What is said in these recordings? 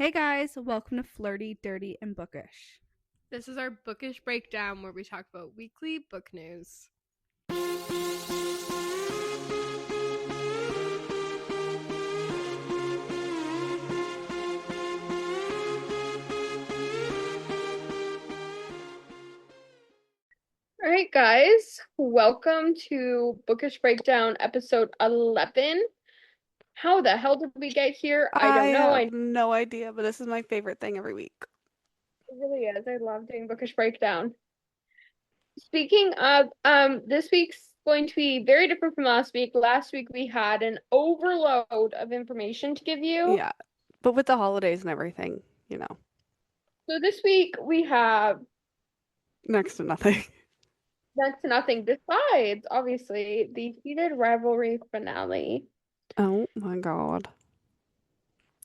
Hey guys, welcome to Flirty, Dirty, and Bookish. This is our Bookish breakdown where we talk about weekly book news. All right, guys, welcome to Bookish Breakdown episode 11. How the hell did we get here? I I don't know. have It no idea, but this is my favorite thing every week. really is. I love doing Bookish Breakdown. Speaking of, this week's going to be very different from last week. Last week we had an overload of information to give you. Yeah, but with the holidays and everything, So this week we have next to nothing. next to nothing besides, obviously, the Heated Rivalry Finale. Oh my God.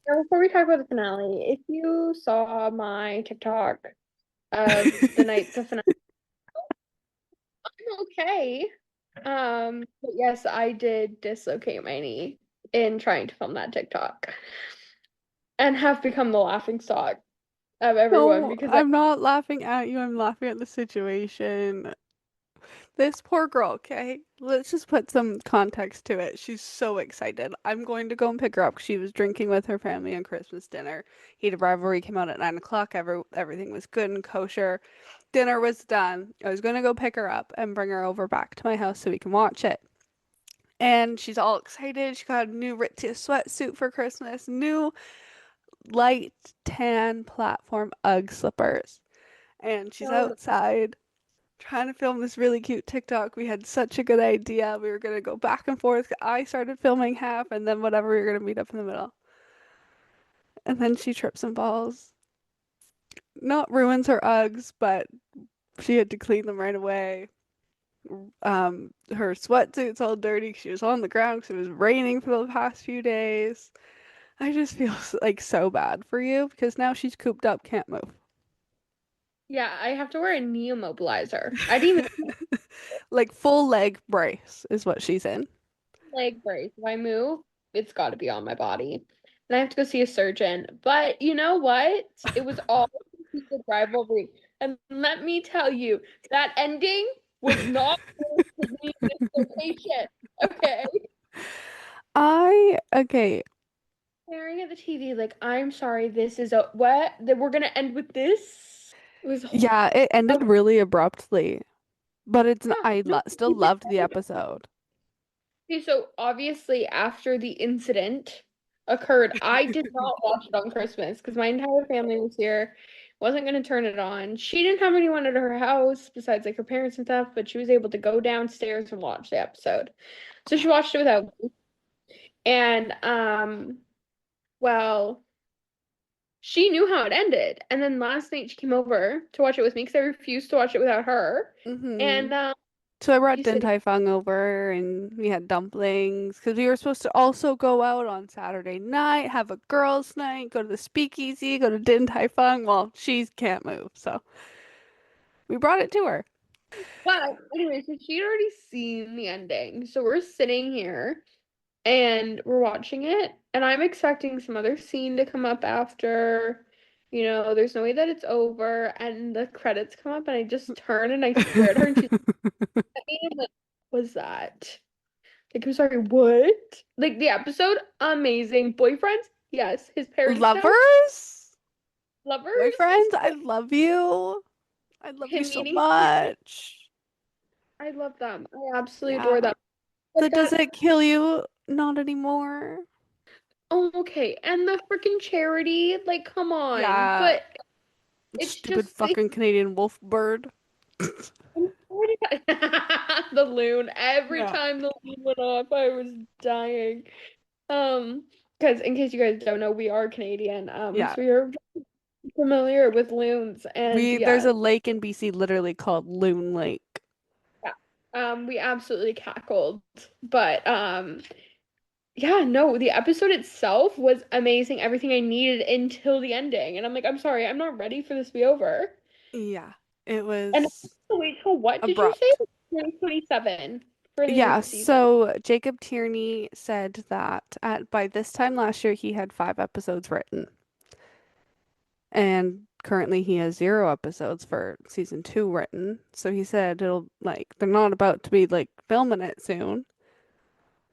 Now, before we talk about the finale, if you saw my TikTok of the night the finale, I'm okay. But yes, I did dislocate my knee in trying to film that TikTok and have become the laughing stock of everyone No, because I I'm not laughing at you, I'm laughing at the situation. This poor girl, okay? Let's just put some context to it. She's so excited. I'm going to go and pick her up. She was drinking with her family on Christmas dinner. Heated Rivalry came out at 9 o'clock. Everything was good and kosher. Dinner was done. I was going to go pick her up and bring her over back to my house so we can watch it. And she's all excited. She got a new Ritzia sweatsuit for Christmas, new light tan platform UGG slippers. And she's so outside trying to film this really cute TikTok. We had such a good idea. We were gonna go back and forth. I started filming half, and then whatever, we were gonna meet up in the middle. And then she trips and falls. Not ruins her Uggs, but she had to clean them right away. Her sweatsuit's all dirty. She was on the ground because it was raining for the past few days. I just feel like so bad for you because now she's cooped up, can't move. yeah, I have to wear a knee immobilizer. I didn't even Like full leg brace is what she's in. leg brace. If I move, it's got to be on my body. And I have to go see a surgeon. But you know what? It was all the rivalry. And let me tell you, that ending was not going to be this location. Okay. Okay, Staring at the TV, like, I'm sorry, this is a what? That we're gonna end with this? It was yeah, it ended oh, really abruptly, but yeah, I no, still keep it loved the episode. okay, so obviously after the incident occurred, I did not watch it on Christmas because my entire family was here. Wasn't gonna turn it on. She didn't have anyone at her house besides like her parents and stuff, but she was able to go downstairs and watch the episode. So she watched it without me. And well, she knew how it ended. And then last night she came over to watch it with me because I refused to watch it without her. Hmm. And So I brought she Din said, Tai Fung over and we had dumplings because we were supposed to also go out on Saturday night, have a girls' night, go to the speakeasy, go to Din Tai Fung. Well, she can't move, so we brought it to her. but anyway, so she'd already seen the ending. So we're sitting here and we're watching it, and I'm expecting some other scene to come up after. There's no way that it's over, and the credits come up, and I just turn and I stare at her, and she's at me, and I'm like, "What was that?" Like, I'm sorry, what? Like the episode, amazing. Boyfriends, yes. His parents, no. Lovers? Lovers, Boyfriends? I love you. I love you him so meeting. much. I love them. I absolutely Yeah. adore them. So But does that, it kill you? Not anymore. oh, okay. And the freaking charity, like, come on. Yeah, But it's stupid just fucking Canadian wolf bird. the loon. Every Yeah. time the loon went off, I was dying. Because in case you guys don't know, we are Canadian. Yeah. So you're familiar with loons, and There's yeah, a lake in BC literally called Loon Lake. yeah. We absolutely cackled. But yeah, no, the episode itself was amazing. Everything I needed until the ending. And I'm like, I'm sorry, I'm not ready for this to be over. Yeah, it And was wait till what did you say? abrupt. 2027 for the Yeah, next season. so Jacob Tierney said that by this time last year he had 5 episodes written. And currently he has 0 episodes for season 2 written. So he said it'll like they're not about to be like filming it soon.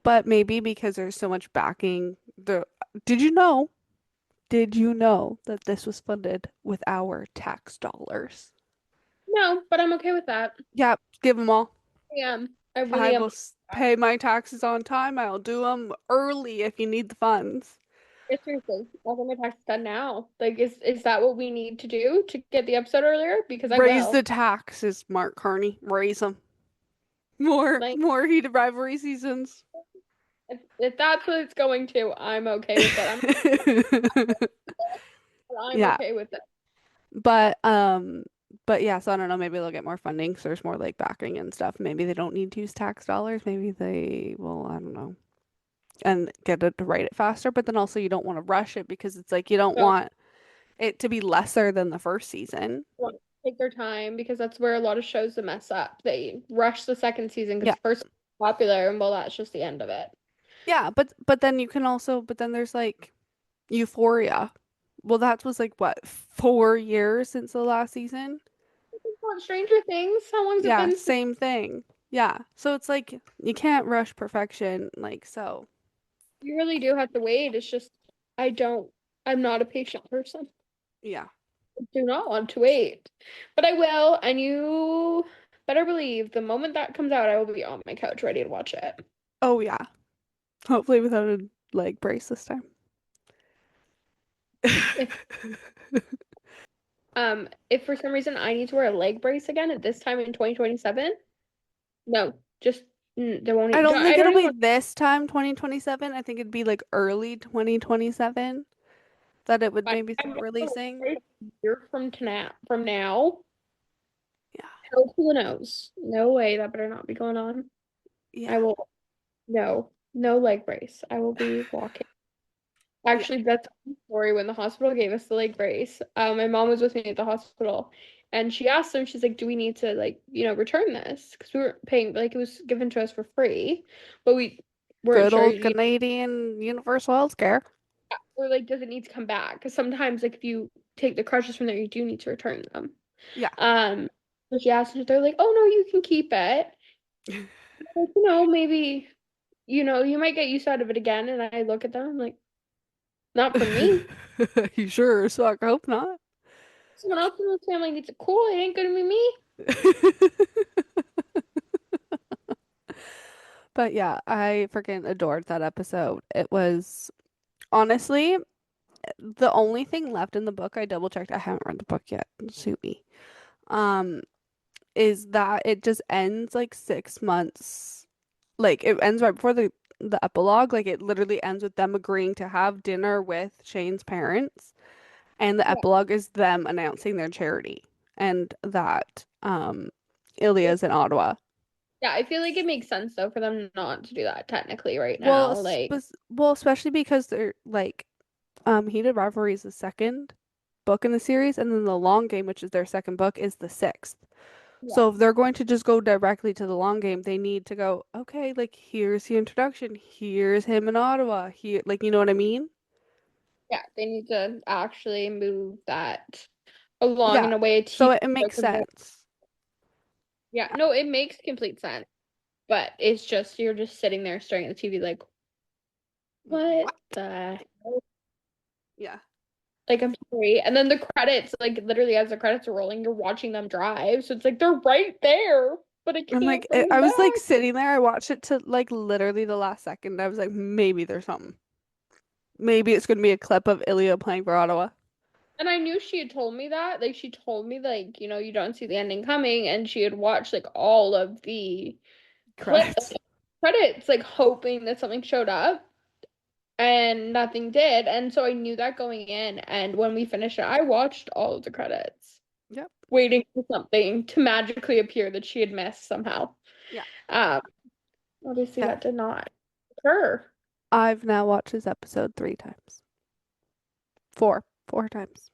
But maybe because there's so much backing, the did you know? Did you know that this was funded with our tax dollars? No, but I'm okay with that. Yeah, give them all. Yeah, I I really am. will pay my taxes on time. I'll do them early if you need the funds. Yeah, seriously, I'll get my taxes done now. Like, is that what we need to do to get the episode earlier? Because I Raise the will. taxes, Mark Carney. Raise them. More, Like, more heated rivalry seasons. if that's what it's going to, I'm okay with it. I'm Yeah, okay with it. but um, but yeah. So I don't know. Maybe they'll get more funding, so there's more like backing and stuff. Maybe they don't need to use tax dollars. Maybe they will. I don't know. And get it to write it faster. But then also you don't want to rush it because it's like you don't So want it to be lesser than the first season. want to take their time because that's where a lot of shows that mess up. They rush the second season because Yeah. the first is popular, and well, that's just the end of it. Yeah, but then you can also but then there's like Euphoria. Well, that was like what, 4 years since the last season? On Stranger Things, how long has it Yeah, been since same thing. Yeah. So it's like you can't rush perfection like so. you really do have to wait? It's just I don't. I'm not a patient person. Yeah. I do not want to wait, but I will, and you better believe the moment that comes out, I will be on my couch ready to watch it. Oh yeah. Hopefully without a leg brace this time. If if for some reason I need to wear a leg brace again at this time in 2027, no, just they won't. I don't I think don't it'll even be want. this time 2027. I think it'd be like early 2027 that it would maybe I'm start releasing. a year from now. Yeah. Hell to the nose. No way. That better not be going on. I Yeah. will. No, no leg brace. I will be walking. Yeah. Actually, that's a story when the hospital gave us the leg brace. My mom was with me at the hospital, and she asked them, she's like, "Do we need to like, return this? Because we were paying, like it was given to us for free, but we weren't Good sure. old Canadian universal healthcare. Or like, does it need to come back? Because sometimes, like, if you take the crutches from there, you do need to return them. Yeah. Um, so she asked, and they're like, "Oh no, you can keep it. Like, maybe, you might get use out of it again." And I look at them, I'm like, "Not for me. You sure? So I hope not. Someone else in the family needs it. Cool. It ain't gonna be me." But yeah, I freaking adored that episode. It was honestly the only thing left in the book. I double checked. I haven't read the book yet. Sue me. Um, is that it just ends like 6 months. Like it ends right before the epilogue. Like it literally ends with them agreeing to have dinner with Shane's parents, and the Yeah. epilogue is them announcing their charity and that Ilya's in Ottawa. Yeah, I feel like it makes sense though for them not to do that technically right Well, now. Like, especially because they're like Heated Rivalry is the second book in the series, and then the long game, which is their second book, is the sixth. yeah, So if they're going to just go directly to the long game, they need to go, okay, like here's the introduction, here's him in Ottawa, here, like you know what I mean? yeah, they need to actually move that along Yeah. in a way So to it makes sense. yeah, no, it makes complete sense. But it's just you're just sitting there staring at the TV like, what What? the hell? Yeah. Like, I'm sorry. And then the credits, like literally as the credits are rolling, you're watching them drive. So it's like they're right there, but I I'm can't like, bring them I was like back. sitting there. I watched it to like literally the last second. I was like, maybe there's something. Maybe it's gonna be a clip of Ilya playing for Ottawa. And I knew she had told me that. Like she told me like, you don't see the ending coming, and she had watched like all of the clip Credits. credits, like hoping that something showed up, and nothing did. And so I knew that going in. And when we finished it, I watched all of the credits, Yep. waiting for something to magically appear that she had missed somehow. Yeah. Um, Obviously Yeah. that did not occur. I've now watched this episode 3 times. Four times.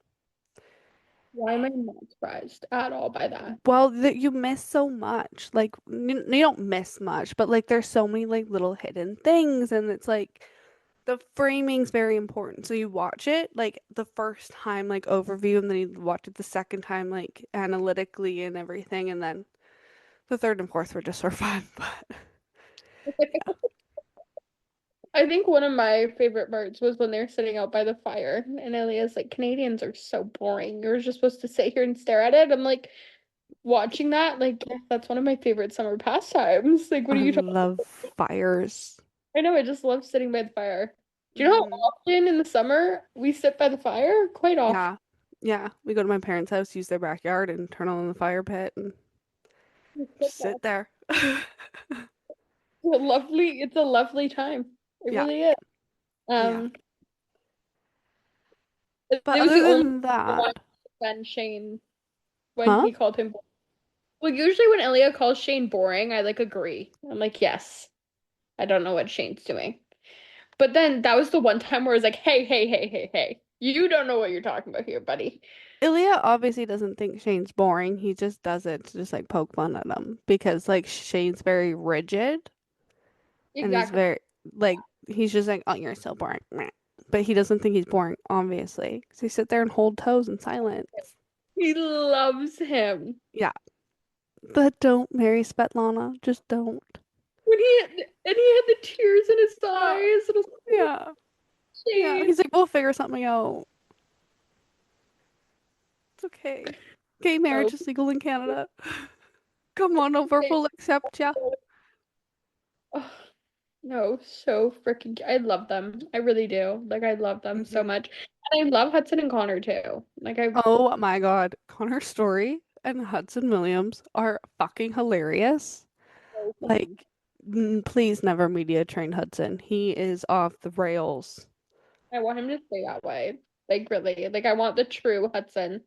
Why am I not surprised at all by that? Well, you miss so much. Like you don't miss much, but like there's so many like little hidden things, and it's like The framing's very important. So you watch it like the first time, like overview, and then you watch it the second time, like analytically and everything, and then the third and fourth were just for fun. But I think one of my favorite parts was when they're sitting out by the fire, and Elia's like, Canadians are so boring. You're just supposed to sit here and stare at it. I'm like, watching that, like, yeah, that's one of my favorite summer pastimes. Like, what are I you talking? love fires. I know, I just love sitting by the fire. Do you know how Hmm. often in the summer we sit by the fire? Quite often. Yeah. Yeah. We go to my parents' house, use their backyard, and turn on the fire pit and just sit there. It's a lovely time. It Yeah. really is. Yeah. Um, But it was other the only than time I wanted that, to defend Shane when huh? he called him. Well, usually when Elia calls Shane boring, I like agree. I'm like, yes, I don't know what Shane's doing. But then that was the one time where I was like, hey, hey, hey, hey, hey, you don't know what you're talking about here, buddy. Ilya obviously doesn't think Shane's boring. He just does it to just like poke fun at him because like Shane's very rigid and is Exactly. very like he's just like, oh, you're so boring. Meh. But he doesn't think he's boring, obviously. So he sit there and hold toes in silence. He loves him. Yeah. But don't marry Svetlana. Just don't. When he had the tears in his Uh, eyes, and I was like, yeah. Yeah. Shane. He's like, we'll figure something out. It's okay. Gay Oh, marriage is legal in Canada. Come on over, we'll accept ya. oh, no, so freaking. I love them. I really do. Like I love them so Hmm. much, and I love Hudson and Connor too. Like I Oh my God. Connor Story and Hudson Williams are fucking hilarious. so funny. Like, please never media train Hudson. He is off the rails. I want him to stay that way. Like really. Like I want the true Hudson.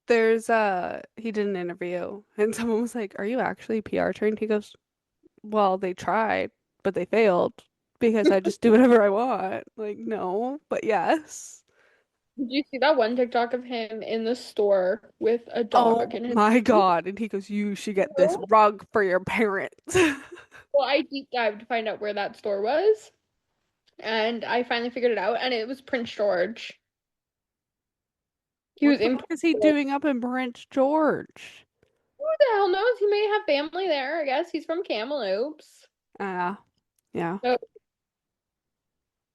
He did an interview and someone was like, are you actually PR trained? He goes, well, they tried, but they failed because I just do whatever I want. Like, no, but yes. Did you see that one TikTok of him in the store with a dog Oh in his my God. And he goes, you should get this well, rug for your parents. I deep dived to find out where that store was, and I finally figured it out, and it was Prince George. He What was the in fuck Prince is he George. doing up in Prince George? Who the hell knows? He may have family there. I guess he's from Kamloops. Ah, yeah. So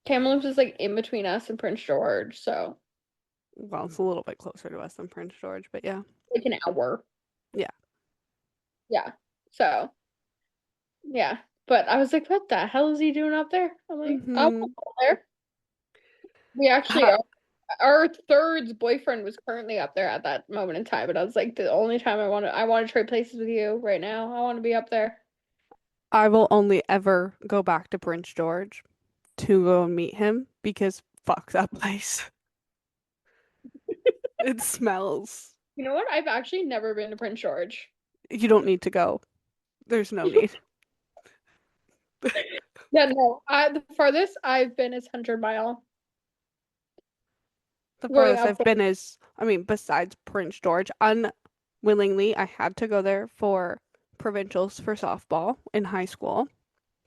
Kamloops is like in between us and Prince George, so Well, it's a little bit closer to us than Prince George, but yeah. like an hour. Yeah. Yeah. So yeah. But I was like, what the hell is he doing up there? I'm like, I'll Mm-hmm. go there. We actually are. Our third's boyfriend was currently up there at that moment in time, but I was like, the only time I want to trade places with you right now. I want to be up there. I will only ever go back to Prince George to go and meet him because fuck that place. It smells. You know what? I've actually never been to Prince George. You don't need to go. There's no need. Yeah, no. The farthest I've been is 100 Mile. The Going farthest up. I've been is, I mean, besides Prince George, unwillingly, I had to go there for provincials for softball in high school.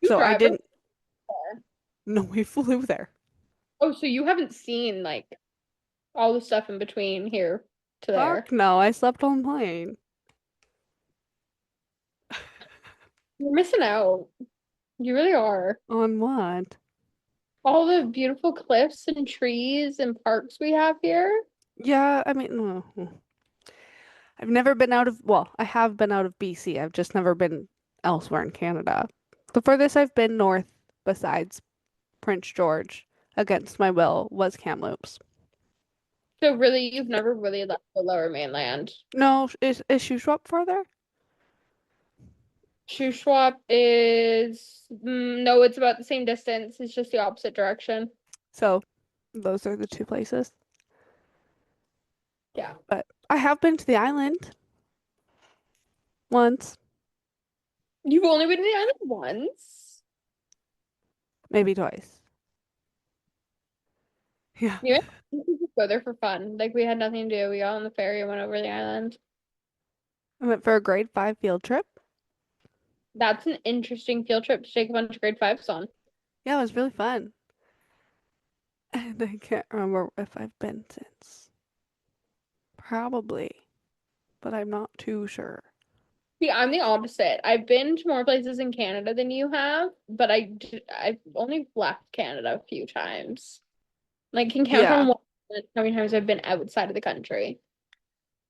You So I drive up didn't there. know we flew there. Oh, so you haven't seen like all the stuff in between here to Fuck there. no, I slept on plane. You're missing out. You really are. On what? All the beautiful cliffs and trees and parks we have here. Yeah, I mean, I've never been out of, well, I have been out of BC. I've just never been elsewhere in Canada. The furthest I've been north besides Prince George against my will was Kamloops. So really, you've never really left the Lower Mainland. No, is Shuswap further? Shuswap is no, it's about the same distance. It's just the opposite direction. So those are the two places. Yeah. But I have been to the island once, You've only been to the island once. maybe twice. Yeah. You might just go there for fun. Like we had nothing to do. We got on the ferry and went over the island. I went for a grade five field trip. That's an interesting field trip to take a bunch of grade fives on. Yeah, it was really fun. And I can't remember if I've been since. Probably, but I'm not too sure. See, I'm the opposite. I've been to more places in Canada than you have, but I've only left Canada a few times. Like, can count Yeah. on one hand how many times I've been outside of the country.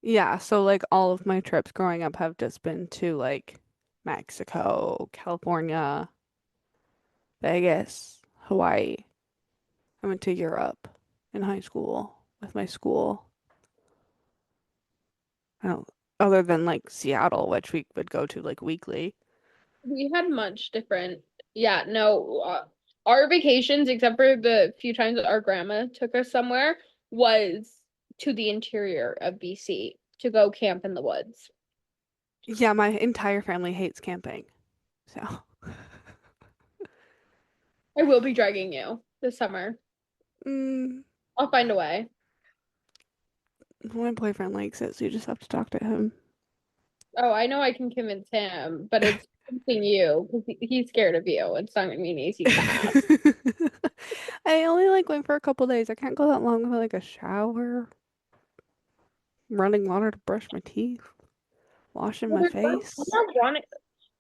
Yeah, so like all of my trips growing up have just been to like Mexico, California, Vegas, Hawaii. I went to Europe in high school with my school. I don't, other than like Seattle, which we would go to like weekly. We had much different. Yeah, no, our vacations, except for the few times that our grandma took us somewhere, was to the interior of BC to go camp in the woods. Yeah, my entire family hates camping. So, I will be dragging you this summer. mm, I'll find a way. my boyfriend likes it, so you just have to talk to him. Oh, I know I can convince him, but it's convincing you because he's scared of you. It's not gonna be an easy task. I only like went for a couple days. I can't go that long without like a shower, running water to brush my teeth, washing Well, my face.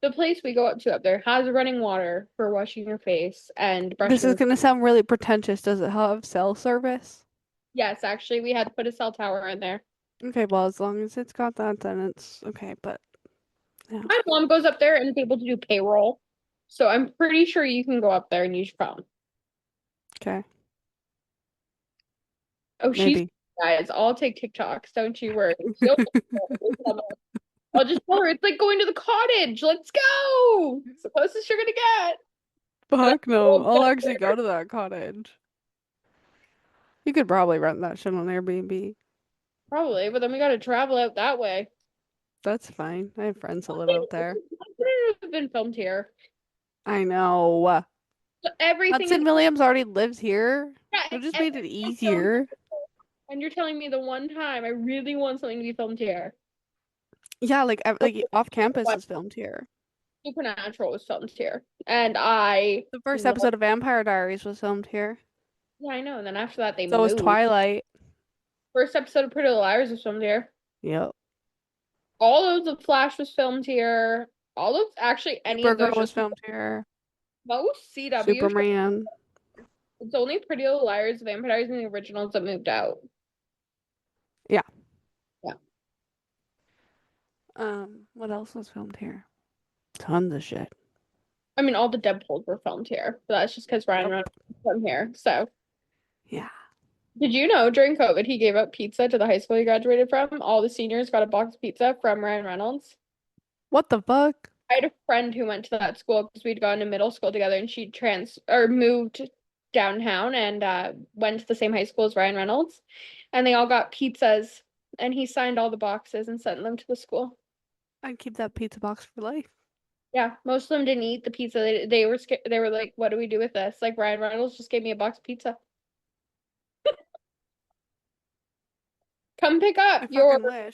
the place we go up to up there has running water for washing your face and This brushing is your. gonna sound really pretentious. Does it have cell service? Yes, actually, we had to put a cell tower in there. Okay, well, as long as it's got that, then it's okay. But yeah, My mom goes up there and is able to do payroll. So I'm pretty sure you can go up there and use your phone. okay, Oh, she's maybe. guys. I'll take TikToks. Don't you worry. I'll just tell her it's like going to the cottage. Let's go. It's the closest you're gonna get. And Fuck we'll no. get I'll up actually go there. to that cottage. You could probably rent that shit on Airbnb. Probably, but then we gotta travel out that way. That's fine. I have friends that live out there. It have been filmed here. I know. So everything is Hudson Williams already lives here. yeah, It and just made it everything is filmed easier. here. And you're telling me the one time I really want something to be filmed here. Yeah, like off campus is filmed here. Supernatural was filmed here. And I The first love episode of Vampire Diaries was filmed here. yeah, I know. And then after that they So was moved. Twilight. First episode of Pretty Little Liars was filmed here. Yep. All of The Flash was filmed here. All of actually any of Supergirl those was shows. filmed here. Most CW shows. Superman. It's only Pretty Little Liars, Vampire Diaries, and the originals that moved out. Yeah. Yeah. What else was filmed here? Tons of shit. I mean, all the Deadpools were filmed here, but that's just because Ryan Yep. Reynolds is from here. So, Yeah. did you know during COVID he gave out pizza to the high school he graduated from? All the seniors got a box of pizza from Ryan Reynolds. What the fuck? I had a friend who went to that school because we'd gone to middle school together, and she trans or moved downtown and went to the same high school as Ryan Reynolds, and they all got pizzas, and he signed all the boxes and sent them to the school. I'd keep that pizza box for life. Yeah, most of them didn't eat the pizza. They were scared. They were like, "What do we do with this?" Like Ryan Reynolds just gave me a box of pizza. Come pick up I your fucking wish.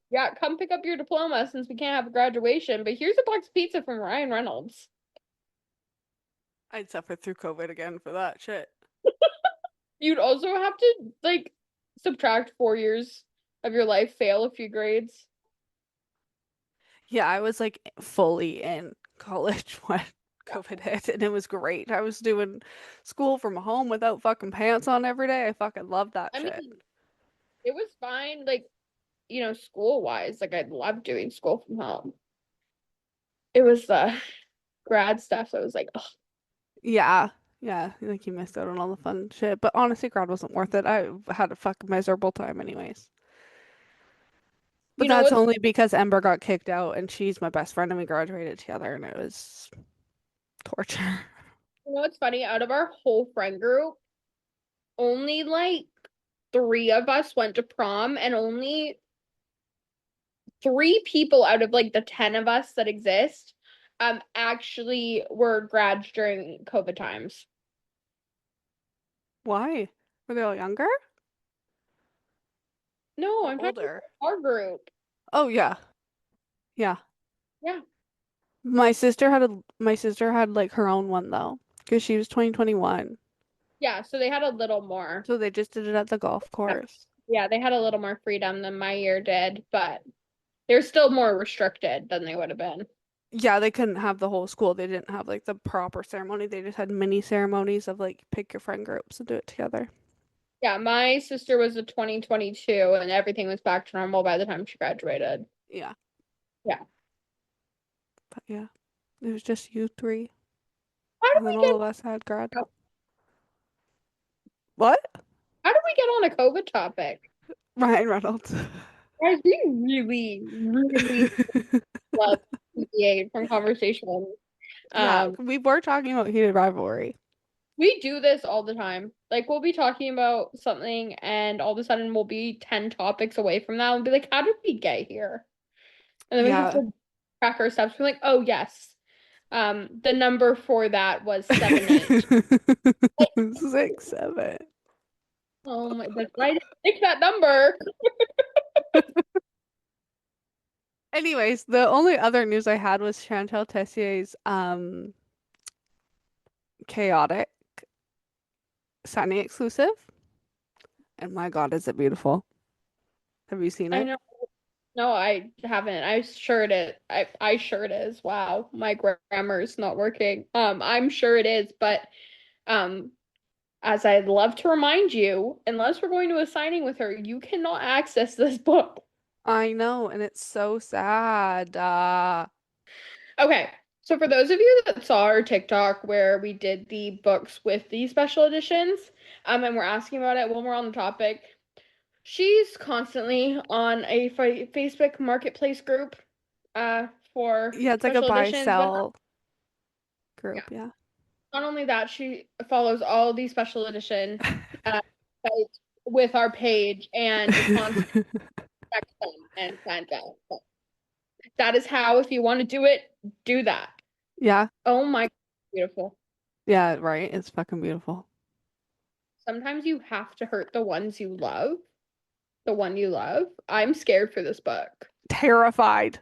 yeah, come pick up your diploma since we can't have a graduation. But here's a box of pizza from Ryan Reynolds. I'd suffer through COVID again for that shit. You'd also have to like subtract 4 years of your life, fail a few grades. Yeah, I was like fully in college when Yeah. COVID hit, and it was great. I was doing school from home without fucking pants on every day. I fucking loved that I shit. mean, it was fine, like, school wise. Like I loved doing school from home. It was the grad stuff that was like, ugh. Yeah. Yeah, like you missed out on all the fun shit. But honestly, grad wasn't worth it. I had a fucking miserable time anyways. But You know that's what's only because Ember got kicked out and she's my best friend and we graduated together and it was torture. funny? Out of our whole friend group, only like three of us went to prom, and only three people out of like the 10 of us that exist actually were grads during COVID times. Why? Were they all younger No, or I'm talking older? about our group. Oh yeah. Yeah. Yeah. My sister had like her own one though, because she was 2021. Yeah, so they had a little more. So they just did it at the golf course. Yeah, they had a little more freedom than my year did, but they're still more restricted than they would have been. Yeah, they couldn't have the whole school. They didn't have like the proper ceremony. They just had mini ceremonies of like pick your friend groups and do it together. Yeah, my sister was a 2022 and everything was back to normal by the time she graduated. Yeah, Yeah. but yeah, it was just you three, How did and then we all of us had grad. get What? how did we get on a COVID topic? Ryan Reynolds. Guys, we really, really love to deviate from conversation. Yeah, Um, we were talking about heated rivalry. we do this all the time. Like we'll be talking about something and all of a sudden we'll be 10 topics away from that and be like, how did we get here? And then we have Yeah. to track our steps. We're like, oh yes. The number for that was 7-8. Like, 6, 7. oh my, that's why I didn't pick that number. Anyways, the only other news I had was Shantel Tessier's chaotic signing exclusive. And my God, is it beautiful? Have you seen I it? know. No, I haven't. I sure it is. I sure it is. Wow, my grammar is not working. I'm sure it is, but um, as I'd love to remind you, unless we're going to a signing with her, you cannot access this book. I know, and it's so sad. Okay, so for those of you that saw our TikTok where we did the books with the special editions, and we're asking about it when we're on the topic, she's constantly on a Facebook marketplace group, for Yeah, it's like a special buy editions, but sell yeah. group. Yeah. Not only that, she follows all the special edition sites with our page and is constantly checks them and finds out. So that is how, if you want to do it, do that. Yeah. Oh my, beautiful. Yeah, right. It's fucking beautiful. Sometimes you have to hurt the ones you love, the one you love. I'm scared for this book. Terrified.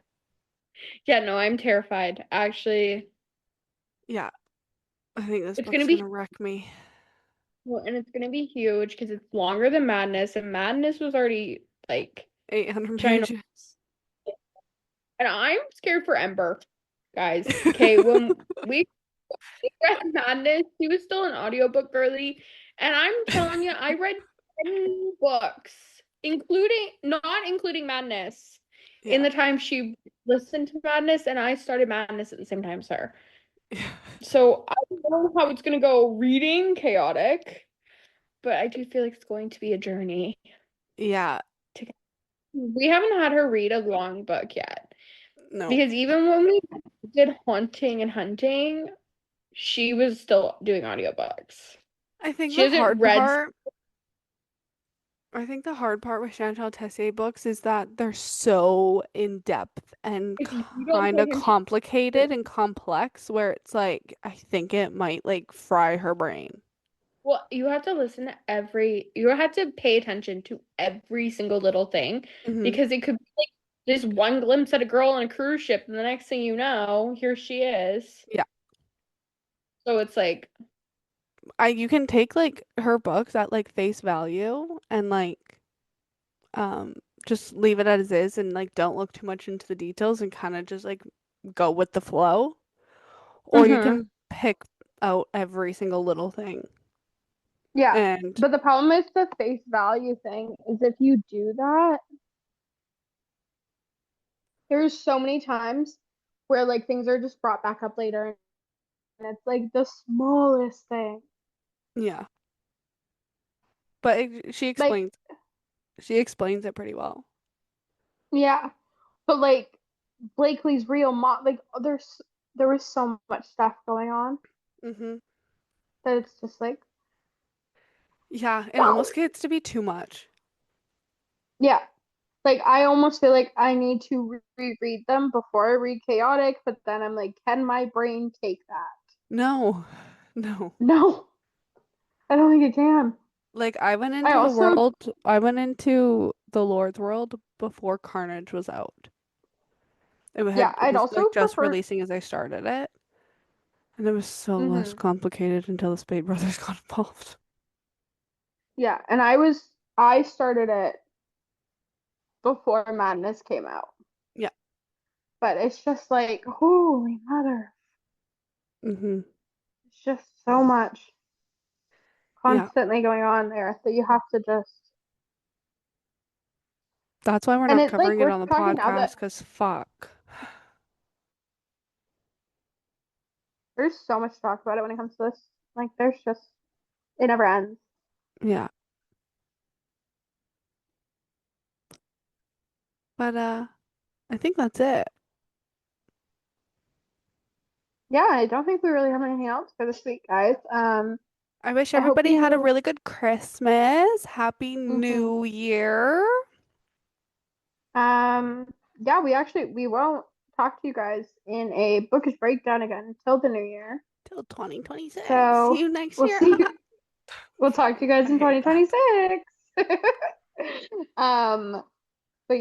Yeah, no, I'm terrified. Actually, Yeah, I think this it's gonna book's be gonna wreck me. well, and it's gonna be huge because it's longer than Madness, and Madness was already like 800 ginormous. pages. And I'm scared for Ember, guys. Okay, when we read Madness, she was still an audiobook girly. And I'm telling you, I read 10 books, not including Madness, in Yeah. the time she listened to Madness, and I started Madness at the same time as her. So I don't know how it's gonna go reading chaotic, but I do feel like it's going to be a journey. Yeah. To... We haven't had her read a long book yet. No. Because even when we did Haunting and Hunting, she was still doing audiobooks. I think She the hasn't hard read, part, I think the hard part with Chantal Tessier books is that they're so in depth and if you don't kind pay of attention, complicated and complex, where it's like, I think it might like fry her brain. well, you have to listen to you have to pay attention to every single little thing Hmm. because it could be like just one glimpse at a girl on a cruise ship, and the next thing you know, here she is. Yeah. So it's like, You can take like her books at like face value and like um just leave it as is and like don't look too much into the details and kind of just like go with the flow. Or you hmm can pick out every single little thing. yeah. And But the problem is the face value thing is if you do that, there's so many times where like things are just brought back up later and it's like the smallest thing. yeah, but Like, she explains it pretty well. yeah. But like Blakely's real mom, like there was so much stuff going on Hmm. that it's just like, Yeah, it almost gets to be too much. yeah. Like I almost feel like I need to reread them before I read Chaotic, but then I'm like, can my brain take that? No, no. No, I don't think it can. Like I also, I went into the Lord's world before Carnage was out. yeah, It I'd was like also just prefer. releasing as I started it, and it was so less Hmm complicated until the Spade brothers got involved. Yeah, and I started it before Madness came out. Yeah. But it's just like, holy mother. Hmm. It's just so much Yeah. constantly going on there that you have to just. That's why we're And not it's like covering it we're on the talking now podcast, that because fuck. there's so much to talk about it when it comes to this. Like, there's just, it never ends. Yeah. But I think that's it. Yeah, I don't think we really have anything else for this week, guys. I wish I hope everybody had a you. really good Christmas. Happy Mhm. New Year Yeah, we won't talk to you guys in a bookish breakdown again until the new year. till 2026. See So you next we'll year. see you. We'll talk to you guys I in hate that. 2026.